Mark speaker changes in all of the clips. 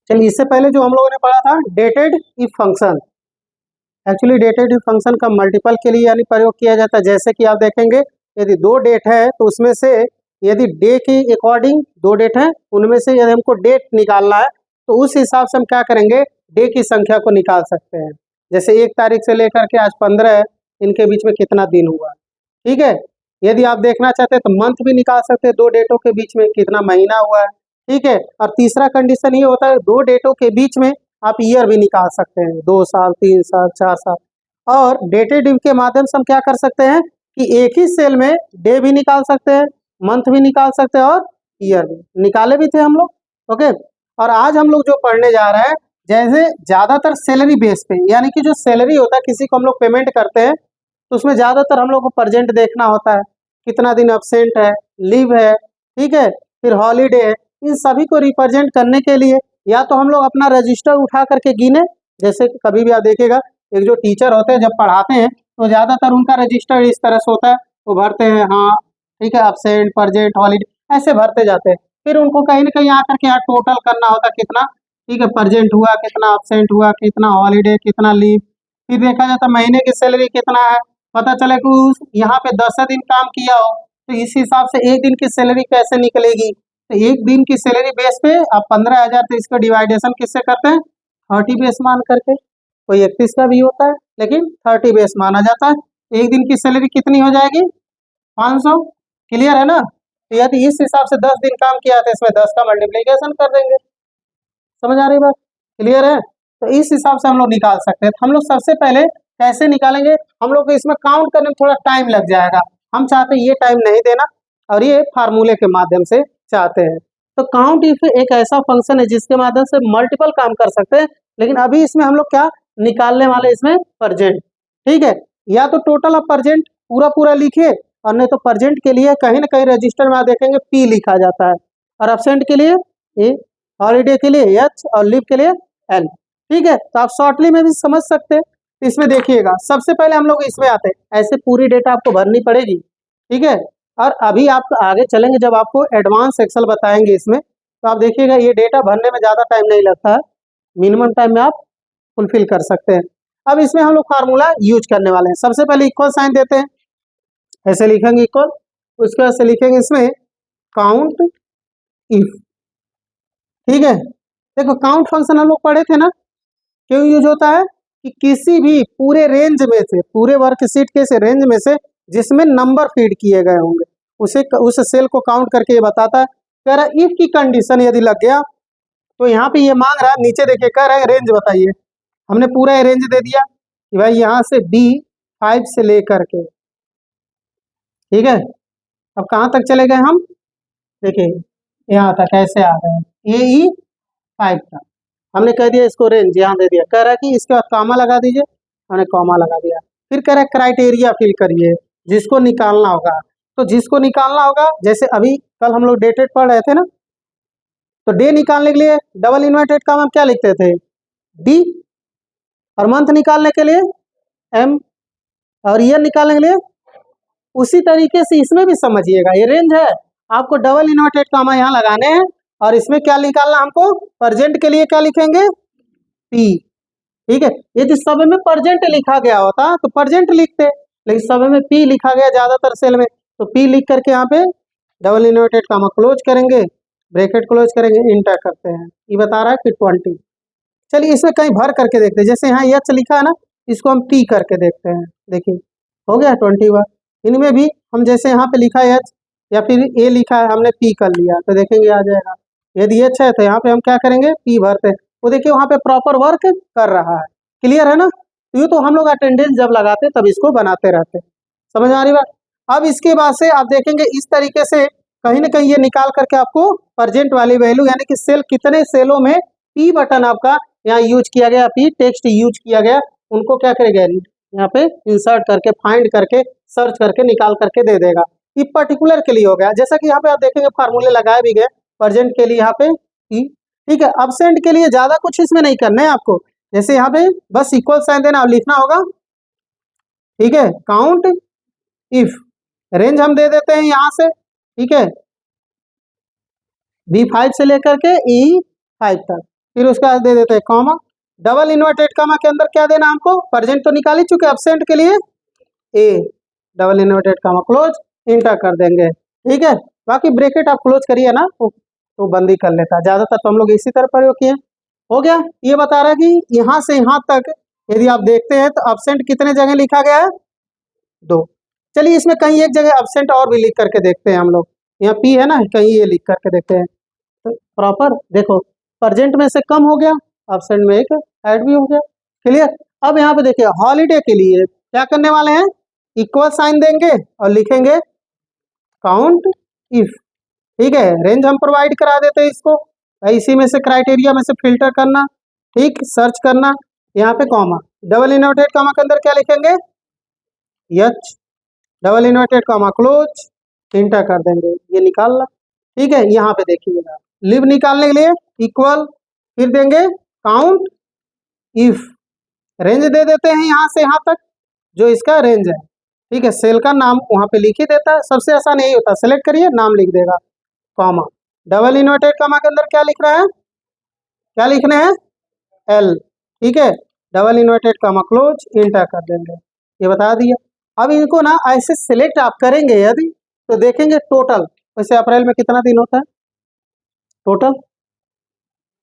Speaker 1: चलिए इससे पहले जो हम लोगों ने पढ़ा था dated if function, actually dated if function का मल्टीपल के लिए यानी प्रयोग किया जाता है। जैसे कि आप देखेंगे यदि दो डेट है तो उसमें से यदि डे के अकॉर्डिंग दो डेट है, उनमें से यदि हमको डेट निकालना है तो उस हिसाब से हम क्या करेंगे, डे की संख्या को निकाल सकते हैं। जैसे 1 तारीख से लेकर के आज 15 है, इनके बीच में कितना दिन हुआ, ठीक है। यदि आप देखना चाहते हैं तो मंथ भी निकाल सकते हैं, दो डेटों के बीच में कितना महीना हुआ है, ठीक है। और तीसरा कंडीशन ये होता है दो डेटों के बीच में आप ईयर भी निकाल सकते हैं, 2 साल 3 साल 4 साल। और डेटेड इफ के माध्यम से हम क्या कर सकते हैं कि एक ही सेल में डे भी निकाल सकते हैं, मंथ भी निकाल सकते हैं और ईयर भी निकाले भी थे हम लोग, ओके। और आज हम लोग जो पढ़ने जा रहे हैं, जैसे ज़्यादातर सैलरी बेस पे, यानी कि जो सैलरी होता है किसी को हम लोग पेमेंट करते हैं तो उसमें ज़्यादातर हम लोग को प्रजेंट देखना होता है, कितना दिन एब्सेंट है, लीव है, ठीक है, फिर हॉलीडे है। इन सभी को रिप्रेजेंट करने के लिए या तो हम लोग अपना रजिस्टर उठा करके गिने, जैसे कभी भी आप देखिएगा एक जो टीचर होते हैं जब पढ़ाते हैं तो ज़्यादातर उनका रजिस्टर इस तरह से होता है, वो भरते हैं, हाँ ठीक है, एब्सेंट प्रजेंट हॉलीडे ऐसे भरते जाते हैं। फिर उनको कहीं ना कहीं आकर के यहाँ टोटल करना होता है कितना, ठीक है, प्रजेंट हुआ कितना, एब्सेंट हुआ कितना, हॉलीडे कितना, लीव। फिर देखा जाता है महीने की सैलरी कितना है, पता चले कि यहाँ पे 10 दिन काम किया हो तो इस हिसाब से एक दिन की सैलरी कैसे निकलेगी। तो एक दिन की सैलरी बेस पे आप 15,000, तो इसका डिवाइडेशन किससे करते हैं, 30 बेस मान करके। कोई 31 का भी होता है लेकिन 30 बेस माना जाता है। एक दिन की सैलरी कितनी हो जाएगी, 500। क्लियर है ना। तो यदि इस हिसाब से 10 दिन काम किया तो इसमें 10 का मल्टीप्लीकेशन कर देंगे। समझ आ रही बात, क्लियर है। तो इस हिसाब से हम लोग निकाल सकते हैं। तो हम लोग सबसे पहले कैसे निकालेंगे, हम लोग को इसमें काउंट करने में थोड़ा टाइम लग जाएगा, हम चाहते हैं ये टाइम नहीं देना और ये फार्मूले के माध्यम से चाहते हैं। तो काउंट इफ एक ऐसा फंक्शन है जिसके माध्यम से मल्टीपल काम कर सकते हैं, लेकिन अभी इसमें हम लोग क्या निकालने वाले, इसमें प्रजेंट, ठीक है। या तो टोटल ऑफ प्रजेंट पूरा पूरा लिखिए, और नहीं तो प्रजेंट के लिए कहीं ना कहीं रजिस्टर में आप देखेंगे पी लिखा जाता है, और एब्सेंट के लिए ए, हॉलीडे के लिए एच और लीव के लिए एल, ठीक है। तो आप शॉर्टली में भी समझ सकते हैं। इसमें देखिएगा सबसे पहले हम लोग इसमें आते हैं, ऐसे पूरी डेटा आपको भरनी पड़ेगी, ठीक है। और अभी आप आगे चलेंगे जब आपको एडवांस एक्सेल बताएंगे इसमें, तो आप देखिएगा ये डेटा भरने में ज़्यादा टाइम नहीं लगता है, मिनिमम टाइम में आप फुलफिल कर सकते हैं। अब इसमें हम लोग फार्मूला यूज करने वाले हैं। सबसे पहले इक्वल साइन देते हैं, ऐसे लिखेंगे इक्वल, उसके बाद से लिखेंगे इसमें काउंट इफ, ठीक है। देखो काउंट फंक्शन हम लोग पढ़े थे ना, क्यों यूज होता है कि किसी भी पूरे रेंज में से, पूरे वर्कशीट के से रेंज में से जिसमें नंबर फीड किए गए होंगे उसे, उस सेल को काउंट करके ये बताता है। कह रहा है इफ की कंडीशन यदि लग गया तो यहाँ पे ये मांग रहा है, नीचे देखिए कह रहा है रेंज बताइए, हमने पूरा रेंज दे दिया कि भाई यहाँ से B5 से लेकर के, ठीक है। अब कहाँ तक चले गए हम, देखिए यहाँ तक ऐसे आ गए, AE5 तक हमने कह दिया, इसको रेंज यहाँ दे दिया। कह रहा है कि इसके बाद कॉमा लगा दीजिए, हमने कॉमा लगा दिया। फिर कह रहा है क्राइटेरिया फिल करिए जिसको निकालना होगा। तो जिसको निकालना होगा, जैसे अभी कल हम लोग डेटेड पढ़ रहे थे ना, तो डे निकालने के लिए डबल इन्वर्टेड कॉमा हम क्या लिखते थे, D, और मंथ निकालने के लिए M, और ईयर निकालने के लिए। उसी तरीके से इसमें भी समझिएगा, ये रेंज है, आपको डबल इन्वर्टेड कॉमा यहाँ लगाने हैं, और इसमें क्या निकालना हमको, प्रजेंट के लिए क्या लिखेंगे, P, ठीक है। यदि सब में प्रजेंट लिखा गया होता तो प्रजेंट लिखते, लेकिन सब में P लिखा गया ज्यादातर सेल में, तो P लिख करके यहाँ पे डबल इन्वर्टेड कॉमा क्लोज करेंगे, ब्रैकेट क्लोज करेंगे, इंटर करते हैं। ये बता रहा है कि 20। चलिए इसमें कहीं भर करके देखते हैं, जैसे यहाँ एच लिखा है ना, इसको हम P करके देखते हैं, देखिए हो गया 21। इनमें भी हम जैसे यहाँ पे लिखा है एच या फिर ए लिखा है, हमने P कर लिया, तो देखेंगे आ जाएगा। यदि एच है तो यहाँ पे हम क्या करेंगे, P भरते हैं, वो देखिए वहाँ पे प्रॉपर वर्क कर रहा है। क्लियर है ना। तो ये तो हम लोग अटेंडेंस जब लगाते हैं तब इसको बनाते रहते हैं। समझ आ रही बात। अब इसके बाद से आप देखेंगे इस तरीके से कहीं ना कहीं ये निकाल करके आपको प्रजेंट वाली वैल्यू, यानी कि सेल कितने सेलों में P बटन आपका यहाँ यूज किया गया, P टेक्स्ट यूज किया गया, उनको क्या करेगा यहाँ पे इंसर्ट करके, फाइंड करके, सर्च करके निकाल करके दे देगा। ये पर्टिकुलर के लिए हो गया, जैसा कि यहाँ पे आप देखेंगे फार्मूले लगाए भी गए, प्रजेंट के लिए यहाँ पे P, ठीक है। एब्सेंट के लिए ज्यादा कुछ इसमें नहीं करना है आपको, जैसे यहाँ पे बस इक्वल साइन देना और लिखना होगा, ठीक है। काउंट इफ, रेंज हम दे देते हैं यहाँ से, ठीक है, B5 से लेकर के E5 तक, फिर उसके बाद दे देते हैं कॉमा, डबल इन्वर्टेड कॉमा के अंदर क्या देना हमको, प्रेजेंट तो निकाल ही चुके, एब्सेंट के लिए A, double inverted comma close, enter कर देंगे। ठीक है, बाकी ब्रैकेट आप क्लोज करिए ना तो बंदी कर लेता है, ज़्यादातर तो हम लोग इसी तरह प्रयोग किए। हो गया, ये बता रहा है कि यहाँ से यहाँ तक यदि आप देखते हैं तो एब्सेंट कितने जगह लिखा गया है, 2। चलिए इसमें कहीं एक जगह एब्सेंट और भी लिख करके देखते हैं हम लोग, यहाँ पी है ना, कहीं ये लिख करके देखते हैं तो प्रॉपर देखो, प्रेजेंट में से कम हो गया, एब्सेंट में एक ऐड भी हो गया। क्लियर, अब यहाँ पे देखिए हॉलीडे के लिए क्या करने वाले हैं, इक्वल साइन देंगे और लिखेंगे काउंट इफ। ठीक है, रेंज हम प्रोवाइड करा देते हैं इसको, इसी में से क्राइटेरिया में से फिल्टर करना, ठीक, सर्च करना, यहाँ पे कॉमा, डबल इन्वर्टेड कॉमा के अंदर क्या लिखेंगे, H, double inverted comma close, enter कर देंगे, ये निकालना। ठीक है, यहाँ पे देखिएगा लिव निकालने के लिए इक्वल, फिर देंगे काउंट इफ, रेंज दे देते हैं यहाँ से यहाँ तक जो इसका रेंज है। ठीक है, सेल का नाम वहाँ पे लिख ही देता है, सबसे आसान यही होता है, सेलेक्ट करिए नाम लिख देगा, कॉमा, डबल इन्वर्टेड कॉमा के अंदर क्या लिख रहा है, क्या लिखने हैं, एल। ठीक है, double inverted comma close, enter कर देंगे, ये बता दिया। अब इनको ना ऐसे सिलेक्ट आप करेंगे यदि तो देखेंगे टोटल, वैसे अप्रैल में कितना दिन होता है, टोटल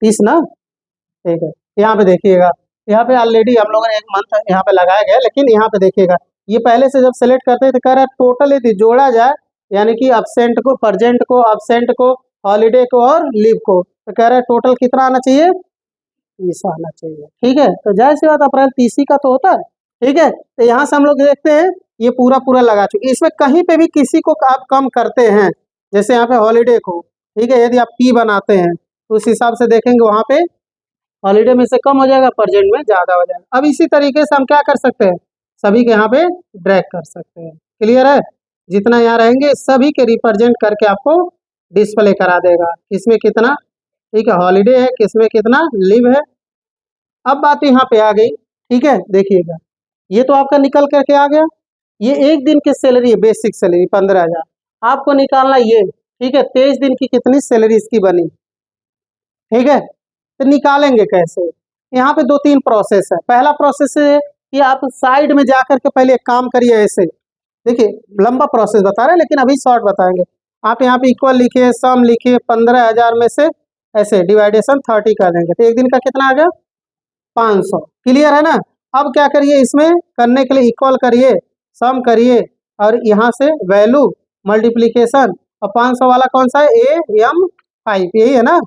Speaker 1: 30 ना। ठीक है, यहाँ पे देखिएगा, यहाँ पे ऑलरेडी हम लोगों ने एक मंथ यहाँ पे लगाया गया, लेकिन यहाँ पे देखिएगा ये पहले से जब सेलेक्ट करते हैं तो कह रहा है टोटल यदि जोड़ा जाए, यानी कि अब्सेंट को, प्रेजेंट को, अब्सेंट को, हॉलीडे को और लीव को, तो कह रहा है टोटल कितना आना चाहिए, 30 आना चाहिए। ठीक है, तो जाहिर सी बात अप्रैल 30 का तो होता है। ठीक है, तो यहाँ से हम लोग देखते हैं ये पूरा पूरा लगा चुके, इसमें कहीं पे भी किसी को आप कम करते हैं, जैसे यहाँ पे हॉलीडे को, ठीक है, यदि आप पी बनाते हैं तो उस हिसाब से देखेंगे वहाँ पे हॉलीडे में से कम हो जाएगा, प्रेजेंट में ज़्यादा हो जाएगा। अब इसी तरीके से हम क्या कर सकते हैं, सभी के यहाँ पे ड्रैग कर सकते हैं। क्लियर है, जितना यहाँ रहेंगे सभी के रिप्रेजेंट करके आपको डिस्प्ले करा देगा, किसमें कितना, ठीक है, हॉलीडे है, किसमें कितना लीव है। अब बात यहाँ पे आ गई, ठीक है, देखिएगा ये तो आपका निकल करके आ गया, ये एक दिन की सैलरी है, बेसिक सैलरी 15,000, आपको निकालना ये, ठीक है, 23 दिन की कितनी सैलरी इसकी बनी। ठीक है, तो निकालेंगे कैसे, यहाँ पे 2-3 प्रोसेस है। पहला प्रोसेस है कि आप साइड में जा करके पहले एक काम करिए, ऐसे देखिए लंबा प्रोसेस बता रहे हैं लेकिन अभी शॉर्ट बताएंगे। आप यहाँ पे इक्वल लिखिए, सम लिखिए, 15,000 में से ऐसे डिवाइडेशन 30 कर देंगे तो एक दिन का कितना आ गया, 500। क्लियर है ना। अब क्या करिए, इसमें करने के लिए इक्वल करिए, सम करिए और यहाँ से वैल्यू मल्टीप्लीकेशन, और 500 वाला कौन सा है, AM5, यही है ना,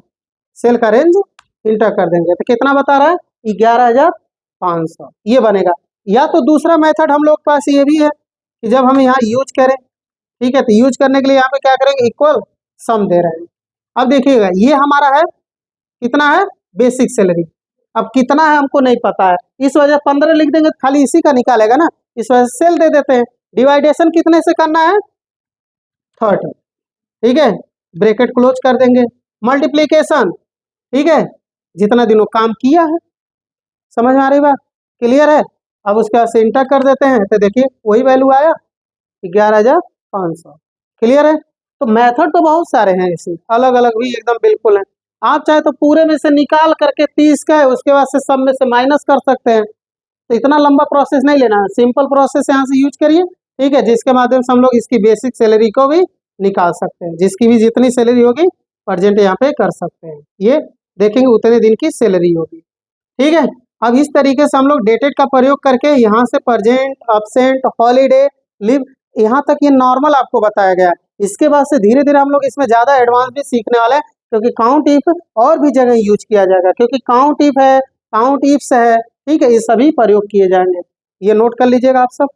Speaker 1: सेल का रेंज, इंटर कर देंगे तो कितना बता रहा है, 11,500 ये बनेगा। या तो दूसरा मेथड हम लोग के पास ये भी है कि जब हम यहाँ यूज करें, ठीक है, तो यूज करने के लिए यहाँ पे क्या करेंगे, इक्वल सम दे रहे हैं। अब देखिएगा ये हमारा है कितना है, बेसिक सैलरी, अब कितना है हमको नहीं पता है, इस वजह 15 लिख देंगे खाली इसी का निकालेगा ना, इस वजह से सेल दे देते हैं। डिवाइडेशन कितने से करना है, 30। ठीक है, ब्रैकेट क्लोज कर देंगे, मल्टीप्लीकेशन, ठीक है, जितना दिनों काम किया है, समझ में आ रही बात, क्लियर है। अब उसके बाद से इंटर कर देते हैं तो देखिए वही वैल्यू आया 11,500। क्लियर है, तो मेथड तो बहुत सारे हैं, इसे अलग अलग भी एकदम बिल्कुल हैं। आप चाहे तो पूरे में से निकाल करके 30 का है, उसके बाद से सब में से माइनस कर सकते हैं, तो इतना लंबा प्रोसेस नहीं लेना है, सिंपल प्रोसेस यहाँ से यूज करिए। ठीक है, जिसके माध्यम से हम लोग इसकी बेसिक सैलरी को भी निकाल सकते हैं, जिसकी भी जितनी सैलरी होगी प्रेजेंट यहाँ पे कर सकते हैं, ये देखेंगे उतने दिन की सैलरी होगी। ठीक है, अब इस तरीके से हम लोग डेटेड का प्रयोग करके यहाँ से प्रेजेंट, अब्सेंट, हॉलीडे, लीव, यहाँ तक ये नॉर्मल आपको बताया गया है। इसके बाद से धीरे धीरे हम लोग इसमें ज़्यादा एडवांस भी सीखने वाले हैं, क्योंकि काउंट इफ और भी जगह यूज किया जाएगा, क्योंकि काउंट इफ है, काउंट इफ्स है, ठीक है, ये सभी प्रयोग किए जाएंगे, ये नोट कर लीजिएगा आप सब।